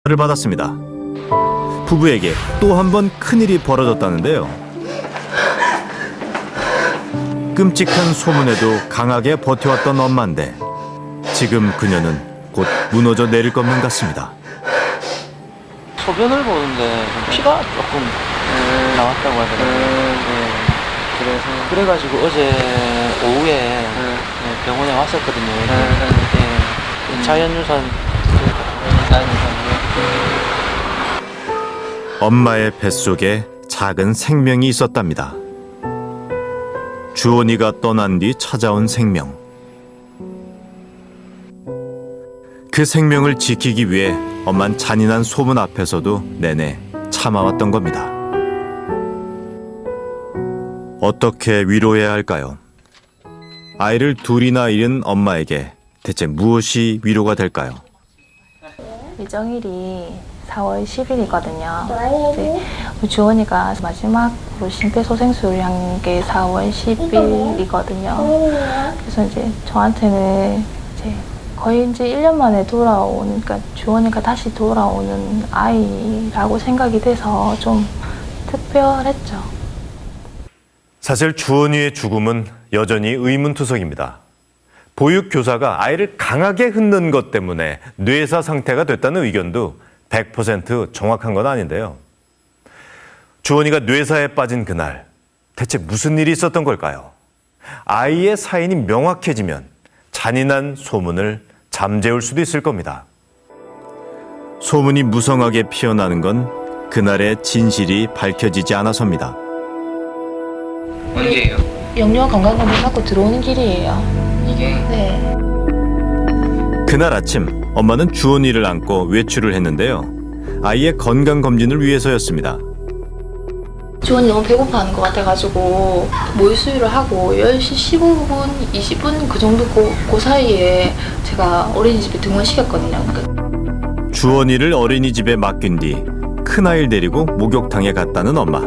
를 받았습니다. 부부에게 또 한 번 큰일이 벌어졌다는데요. 끔찍한 소문에도 강하게 버텨왔던 엄마인데 지금 그녀는 곧 무너져 내릴 것만 같습니다. 소변을 보는데 피가 조금 나왔다고 하더라고요. 그래가지고 어제 오후에 병원에 왔었거든요. 자연유산. 엄마의 뱃속에 작은 생명이 있었답니다. 주원이가 떠난 뒤 찾아온 생명. 그 생명을 지키기 위해 엄만 잔인한 소문 앞에서도 내내 참아왔던 겁니다. 어떻게 위로해야 할까요? 아이를 둘이나 잃은 엄마에게 대체 무엇이 위로가 될까요? 예정일이 4월 10일이거든요. 이제 주원이가 마지막으로 심폐소생술을 한 게 4월 10일이거든요. 그래서 이제 저한테는 이제 거의 이제 1년 만에 돌아오는, 그러니까 주원이가 다시 돌아오는 아이라고 생각이 돼서 좀 특별했죠. 사실 주원이의 죽음은 여전히 의문투성입니다. 보육교사가 아이를 강하게 흔든 것 때문에 뇌사 상태가 됐다는 의견도 100% 정확한 건 아닌데요. 주원이가 뇌사에 빠진 그날 대체 무슨 일이 있었던 걸까요? 아이의 사인이 명확해지면 잔인한 소문을 잠재울 수도 있을 겁니다. 소문이 무성하게 피어나는 건 그날의 진실이 밝혀지지 않아서입니다. 언제예요? 영유아 건강검진 받고 들어오는 길이에요. 이게? 네. 그날 아침 엄마는 주원이를 안고 외출을 했는데요. 아이의 건강검진을 위해서였습니다. 주원이 너무 배고파하는 것 같아가지고 모유수유를 하고 10시 15분, 20분 그 정도 그 사이에 제가 어린이집에 등원시켰거든요. 주원이를 어린이집에 맡긴 뒤 큰아이를 데리고 목욕탕에 갔다는 엄마.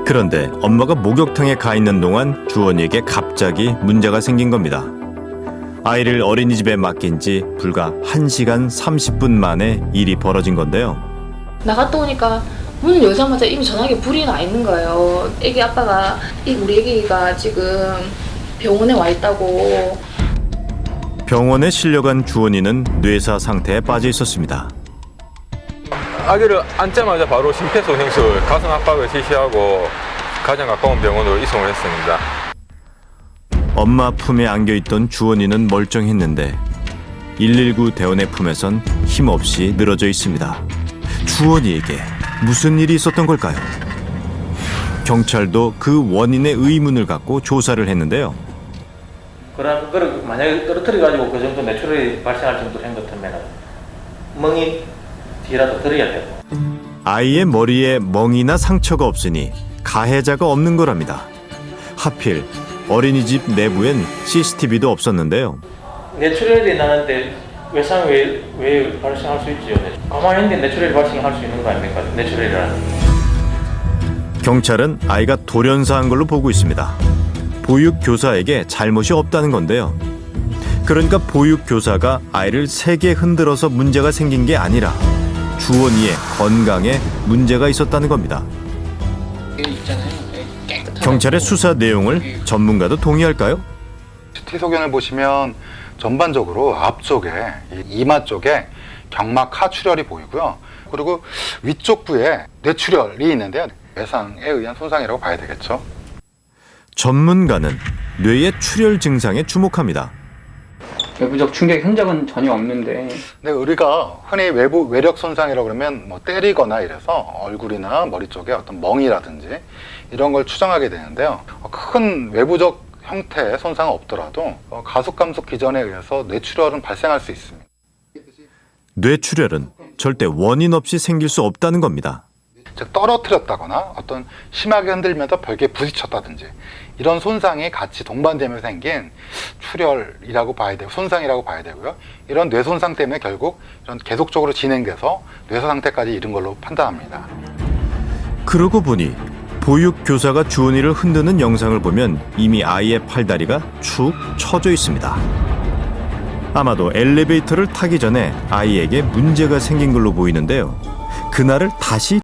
그런데 엄마가 목욕탕에 가 있는 동안 주원이에게 갑자기 문제가 생긴 겁니다. 아이를 어린이집에 맡긴 지 불과 1시간 30분 만에 일이 벌어진 건데요. 나갔다 오니까 문을 열자마자 이미 전화기에 불이 나 있는 거예요. 애기 아빠가 우리 애기가 지금 병원에 와 있다고. 병원에 실려간 주원이는 뇌사 상태에 빠져 있었습니다. 아기를 앉자마자 바로 심폐소생술, 가슴 압박을 실시하고 가장 가까운 병원으로 이송을 했습니다. 엄마 품에 안겨있던 주원이는 멀쩡했는데 119 대원의 품에선 힘없이 늘어져 있습니다. 주원이에게 무슨 일이 있었던 걸까요? 경찰도 그 원인의 의문을 갖고 조사를 했는데요. 그런 거를 만약에 떨어뜨려가지고 그 정도 뇌출혈이 발생할 정도 된 것 같으면 멍이 뒤라도 들어야 되고. 아이의 머리에 멍이나 상처가 없으니 가해자가 없는 거랍니다. 하필 어린이집 내부엔 CCTV도 없었는데요. 뇌출혈이 나는데 외상이 왜 발생할 수 있지요? 가만히 있는데 뇌출혈이 발생할 수 있는 거 아닙니까? 뇌출혈이라는. 경찰은 아이가 돌연사한 걸로 보고 있습니다. 보육교사에게 잘못이 없다는 건데요. 그러니까 보육교사가 아이를 세게 흔들어서 문제가 생긴 게 아니라 주원이의 건강에 문제가 있었다는 겁니다. 경찰의 수사 내용을 전문가도 동의할까요? CT 소견을 보시면 전반적으로 앞쪽에 이마 쪽에 경막 하출혈이 보이고요. 그리고 위쪽 부에 뇌출혈이 있는데요. 외상에 의한 손상이라고 봐야 되겠죠. 전문가는 뇌의 출혈 증상에 주목합니다. 외부적 충격 흔적은 전혀 없는데. 근데 우리가 흔히 외부 외력 손상이라고 그러면 뭐 때리거나 이래서 얼굴이나 머리 쪽에 어떤 멍이라든지 이런 걸 추정하게 되는데요. 큰 외부적 형태의 손상은 없더라도 가속감속 기전에 의해서 뇌출혈은 발생할 수 있습니다. 뇌출혈은 절대 원인 없이 생길 수 없다는 겁니다. 즉 떨어뜨렸다거나 어떤 심하게 흔들면서 벽에 부딪혔다든지 이런 손상이 같이 동반되면서 생긴 출혈이라고 봐야 되고 손상이라고 봐야 되고요. 이런 뇌 손상 때문에 결국 이런 계속적으로 진행돼서 뇌사 상태까지 이른 걸로 판단합니다. 그러고 보니 보육교사가 주원이를 흔드는 영상을 보면 이미 아이의 팔다리가 축 처져 있습니다. 아마도 엘리베이터를 타기 전에 아이에게 문제가 생긴 걸로 보이는데요. 그날을 다시